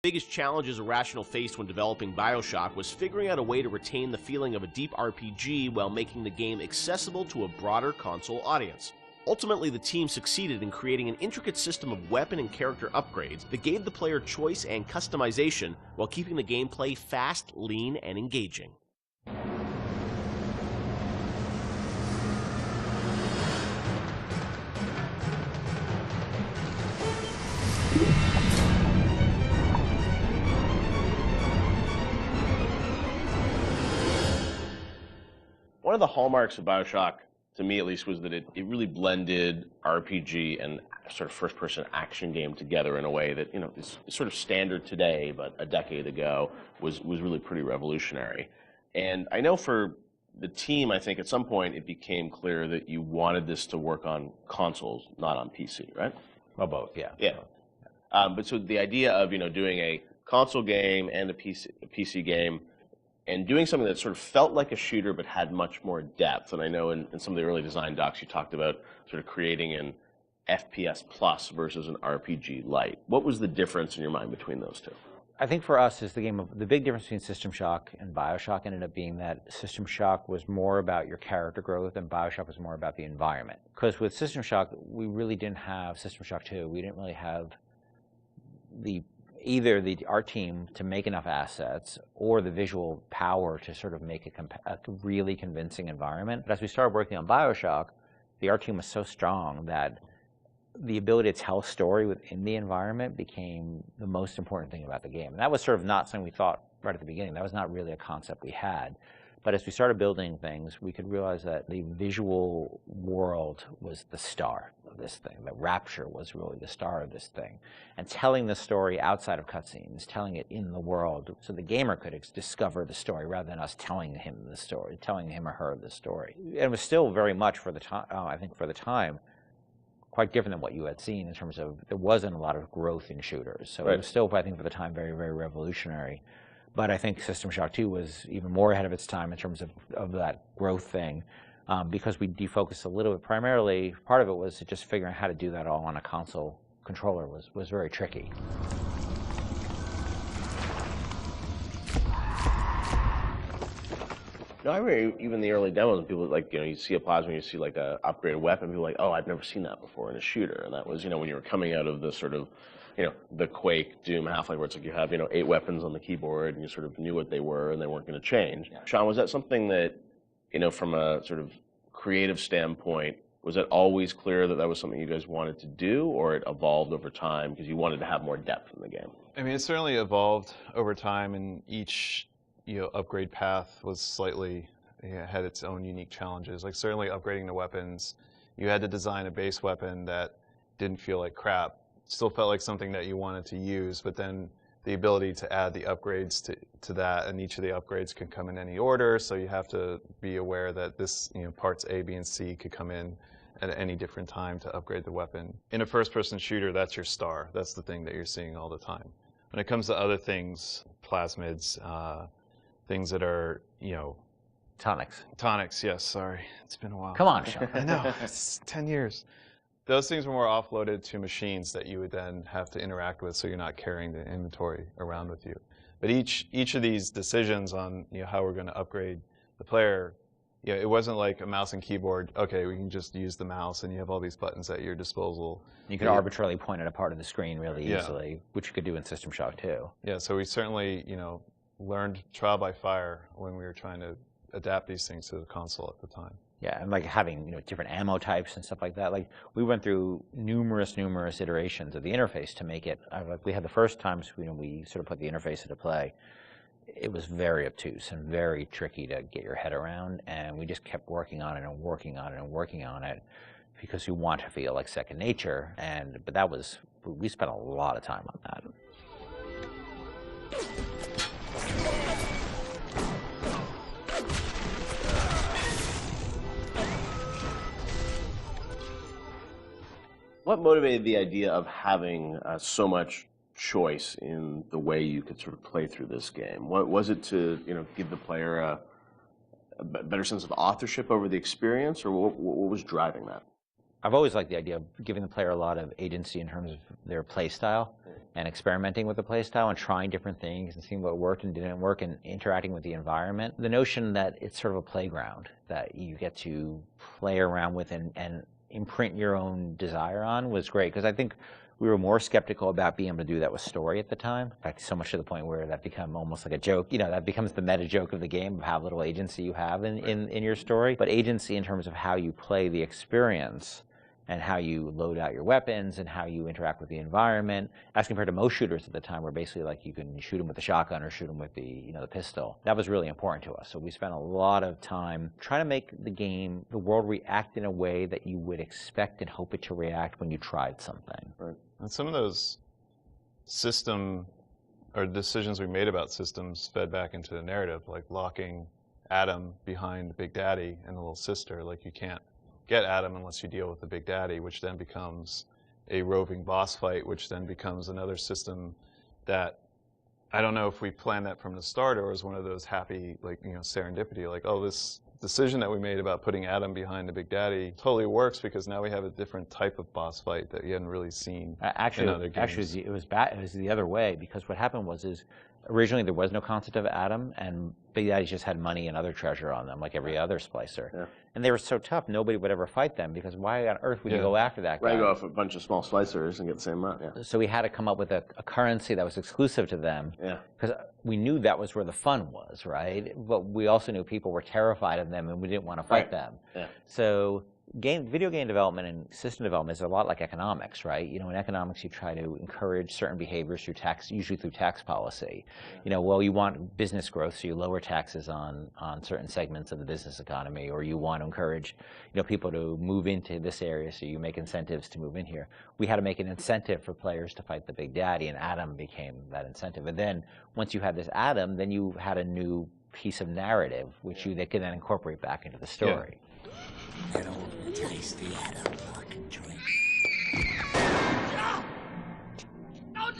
The biggest challenges Irrational faced when developing BioShock was figuring out a way to retain the feeling of a deep RPG while making the game accessible to a broader console audience. Ultimately, the team succeeded in creating an intricate system of weapon and character upgrades that gave the player choice and customization while keeping the gameplay fast, lean, and engaging. One of the hallmarks of BioShock, to me at least, was that it really blended RPG and sort of first-person action game together in a way that, is sort of standard today, but a decade ago was really pretty revolutionary. And I know for the team, I think at some point it became clear that you wanted this to work on consoles, not on PC, right? Well, both, yeah. Yeah. But so the idea of, doing a console game and a PC game, and doing something that sort of felt like a shooter but had much more depth. And I know in some of the early design docs you talked about sort of creating an FPS plus versus an RPG light. What was the difference in your mind between those two? I think for us is the big difference between System Shock and BioShock ended up being that System Shock was more about your character growth and BioShock was more about the environment. Because with System Shock, we really didn't have System Shock 2. We didn't really have either the art team to make enough assets or the visual power to sort of make a really convincing environment. But as we started working on BioShock, the art team was so strong that the ability to tell a story within the environment became the most important thing about the game. And that was sort of not something we thought right at the beginning. That was not really a concept we had. But as we started building things, we could realize that the visual world was the star of this thing. That Rapture was really the star of this thing. And telling the story outside of cutscenes, telling it in the world, so the gamer could discover the story rather than us telling him the story, telling him or her the story. And it was still very much, for the time, I think for the time, quite different than what you had seen in terms of there wasn't a lot of growth in shooters. So It was still, I think, for the time, very, very revolutionary. But I think System Shock 2 was even more ahead of its time in terms of that growth thing, because we defocused a little bit. Primarily, part of it was just figuring out how to do that all on a console controller was very tricky. No, I remember even the early demos, people you see a plasma, you see like a upgraded weapon, people are like, oh, I've never seen that before in a shooter. And that was, when you were coming out of the sort of, the Quake, Doom, Half-Life, where it's like you have, 8 weapons on the keyboard and you sort of knew what they were and they weren't going to change. Yeah. Sean, was that something that, from a sort of creative standpoint, was it always clear that that was something you guys wanted to do, or it evolved over time because you wanted to have more depth in the game? I mean, it certainly evolved over time, and each upgrade path was slightly, had its own unique challenges. Like certainly upgrading the weapons, you had to design a base weapon that didn't feel like crap. Still felt like something that you wanted to use, but then the ability to add the upgrades to that, and each of the upgrades can come in any order, so you have to be aware that this, parts A, B, and C could come in at any different time to upgrade the weapon. In a first-person shooter, that's your star. That's the thing that you're seeing all the time. When it comes to other things, plasmids, things that are, Tonics. Tonics, yes, sorry. It's been a while. Come on, Sean. I know, it's 10 years. Those things were more offloaded to machines that you would then have to interact with, so you're not carrying the inventory around with you. But each of these decisions on how we're going to upgrade the player, it wasn't like a mouse and keyboard. Okay, we can just use the mouse, and you have all these buttons at your disposal. You could arbitrarily point at a part of the screen really easily, which you could do in System Shock 2. Yeah, so we certainly learned trial by fire when we were trying to adapt these things to the console at the time. Yeah, and like having different ammo types and stuff like that. Like we went through numerous iterations of the interface to make it. Like we had the first times we sort of put the interface into play. It was very obtuse and very tricky to get your head around, and we just kept working on it and working on it and working on it because we want to feel like second nature. But we spent a lot of time on that. What motivated the idea of having so much choice in the way you could sort of play through this game? What was it to give the player a better sense of authorship over the experience, or what was driving that? I've always liked the idea of giving the player a lot of agency in terms of their play style and experimenting with the play style and trying different things and seeing what worked and didn't work and interacting with the environment. The notion that it's sort of a playground that you get to play around with and imprint your own desire on was great, because I think we were more skeptical about being able to do that with story at the time. In fact, so much to the point where that became almost like a joke. You know, that becomes the meta joke of the game of how little agency you have in your story. But agency in terms of how you play the experience and how you load out your weapons and how you interact with the environment, as compared to most shooters at the time, where basically like you can shoot them with the shotgun or shoot them with the the pistol. That was really important to us. So we spent a lot of time trying to make the world react in a way that you would expect and hope it to react when you tried something. Right. And some of those system or decisions we made about systems fed back into the narrative, like locking Adam behind Big Daddy and the little sister. Like, you can't get Adam unless you deal with the Big Daddy, which then becomes a roving boss fight, which then becomes another system that I don't know if we planned that from the start or was one of those happy, like, serendipity, like, oh, this decision that we made about putting Adam behind the Big Daddy totally works because now we have a different type of boss fight that you hadn't really seen in other games. Actually, it was the other way, because what happened was originally there was no concept of Adam, and Big Daddy just had money and other treasure on them, like every other splicer. Yeah. And they were so tough, nobody would ever fight them, because why on earth would you go after that guy? Right, go off a bunch of small splicers and get the same amount, yeah. So we had to come up with a currency that was exclusive to them, because we knew that was where the fun was, right? But we also knew people were terrified of them, and we didn't want to fight them. Yeah. So video game development and system development is a lot like economics, right? In economics, you try to encourage certain behaviors through tax, usually through tax policy. Well, you want business growth, so you lower taxes on certain segments of the business economy, or you want to encourage, people to move into this area, so you make incentives to move in here. We had to make an incentive for players to fight the Big Daddy, and Adam became that incentive. And then once you had this Adam, then you had a new piece of narrative, which they could then incorporate back into the story. Yeah. I don't taste the Adam fucking drink. No!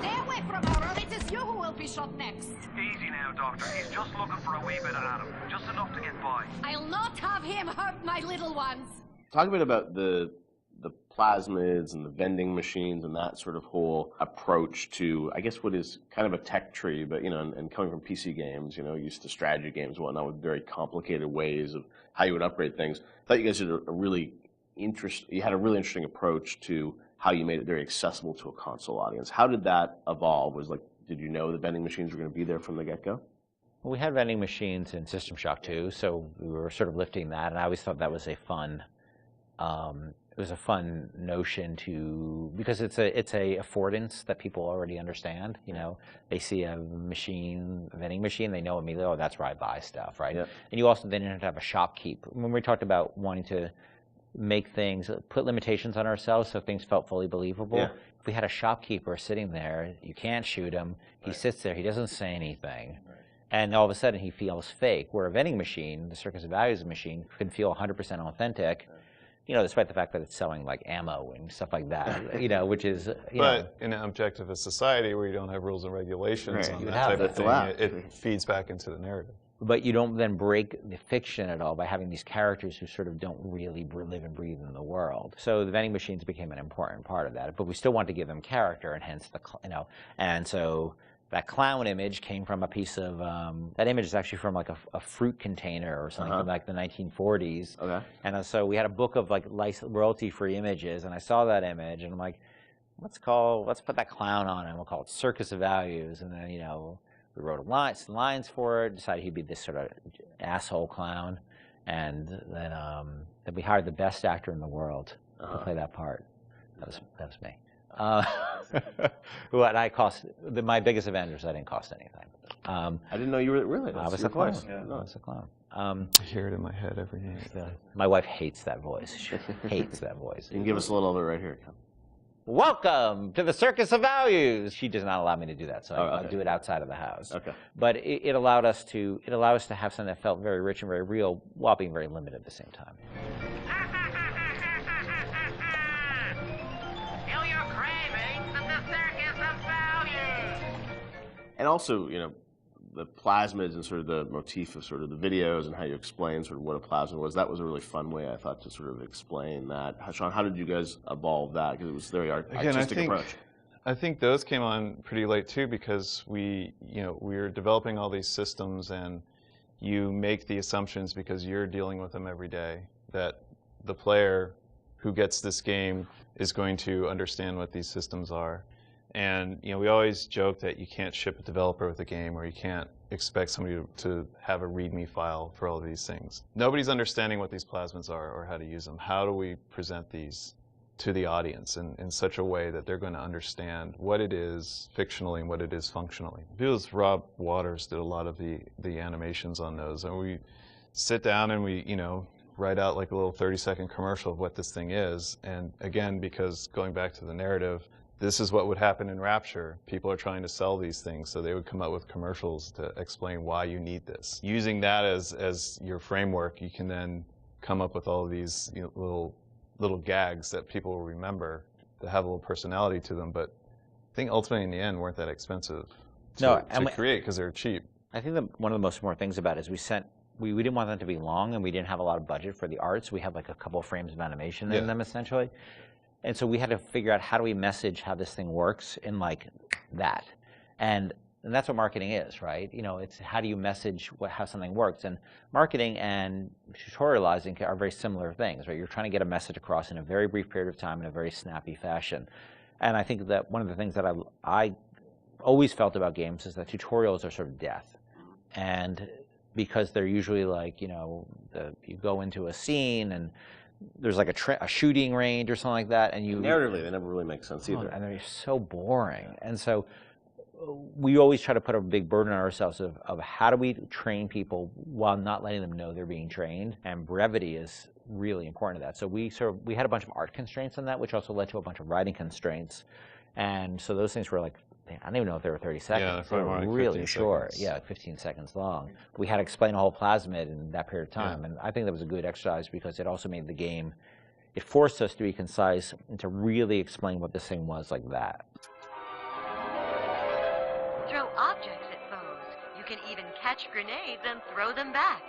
Stay away from her, or it is you who will be shot next. Easy now, Doctor. He's just looking for a wee bit of Adam. Just enough to get by. I'll not have him hurt my little ones. Talk a bit about the plasmids and the vending machines and that sort of whole approach to, I guess, what is kind of a tech tree, but, and coming from PC games, used to strategy games and whatnot with very complicated ways of how you would upgrade things. I thought you guys did a really interesting approach to how you made it very accessible to a console audience. How did that evolve? Did you know the vending machines were going to be there from the get-go? Well, we had vending machines in System Shock 2, so we were sort of lifting that, and I always thought that was a fun notion because it's a affordance that people already understand. They see a vending machine, they know immediately, oh, that's where I buy stuff, right? Yeah. And you also then have to have a shopkeep. When we talked about wanting to make things, put limitations on ourselves so things felt fully believable. Yeah. If we had a shopkeeper sitting there, you can't shoot him. He sits there, he doesn't say anything. Right. And all of a sudden he feels fake. Where a vending machine, the Circus of Values machine, can feel 100% authentic. Right. Despite the fact that it's selling like ammo and stuff like that, which is, But in an objectivist society where you don't have rules and regulations on that type of thing, it feeds back into the narrative. But you don't then break the fiction at all by having these characters who sort of don't really live and breathe in the world. So the vending machines became an important part of that. But we still want to give them character, and hence and so that clown image came from a piece of, that image is actually from like a fruit container or something from like the 1940s. Okay. And so we had a book of like royalty-free images, and I saw that image, and I'm like, let's put that clown on it, and we'll call it Circus of Values. And then, we wrote some lines for it, decided he'd be this sort of asshole clown, and then we hired the best actor in the world to play that part. That was me. My biggest advantage is I didn't cost anything. I didn't know you were really. I was a clown. Yeah, I was a clown. I hear it in my head every day. My wife hates that voice. She hates that voice. You can give us a little of it right here. Welcome to the Circus of Values. She does not allow me to do that, so I do it outside of the house. Okay. But it allowed us to have something that felt very rich and very real, while being very limited at the same time. And also, the plasmids and sort of the motif of sort of the videos and how you explain sort of what a plasmid was. That was a really fun way, I thought, to sort of explain that. Sean, how did you guys evolve that? Because it was a very artistic approach. I think those came on pretty late too, because we were developing all these systems, and you make the assumptions because you're dealing with them every day that the player who gets this game is going to understand what these systems are. And we always joke that you can't ship a developer with a game, or you can't expect somebody to have a README file for all of these things. Nobody's understanding what these plasmids are or how to use them. How do we present these to the audience in such a way that they're going to understand what it is fictionally and what it is functionally? Because Rob Waters did a lot of the animations on those, and we sit down and we write out like a little 30-second commercial of what this thing is. And again, because going back to the narrative, this is what would happen in Rapture. People are trying to sell these things, so they would come up with commercials to explain why you need this. Using that as your framework, you can then come up with all of these little gags that people will remember that have a little personality to them. But I think ultimately in the end weren't that expensive to create, because they're cheap. I think that one of the most important things about it is we didn't want them to be long, and we didn't have a lot of budget for the art, so we had like a couple frames of animation in them essentially. And so we had to figure out, how do we message how this thing works in like that. And that's what marketing is, right? It's how do you message how something works. And marketing and tutorializing are very similar things, right? You're trying to get a message across in a very brief period of time in a very snappy fashion. And I think that one of the things that I always felt about games is that tutorials are sort of death. And because they're usually like, you go into a scene and there's like a shooting range or something like that, and narratively they never really make sense either, and they're so boring. And so we always try to put a big burden on ourselves of how do we train people while not letting them know they're being trained, and brevity is really important to that. So we had a bunch of art constraints on that, which also led to a bunch of writing constraints. And so those things were like, I don't even know if they were 30 seconds. Yeah, they were really short. Seconds. Yeah, like 15 seconds long. We had to explain a whole plasmid in that period of time. And I think that was a good exercise, because it also made the game, it forced us to be concise and to really explain what this thing was like that. Throw objects at foes. You can even catch grenades and throw them back.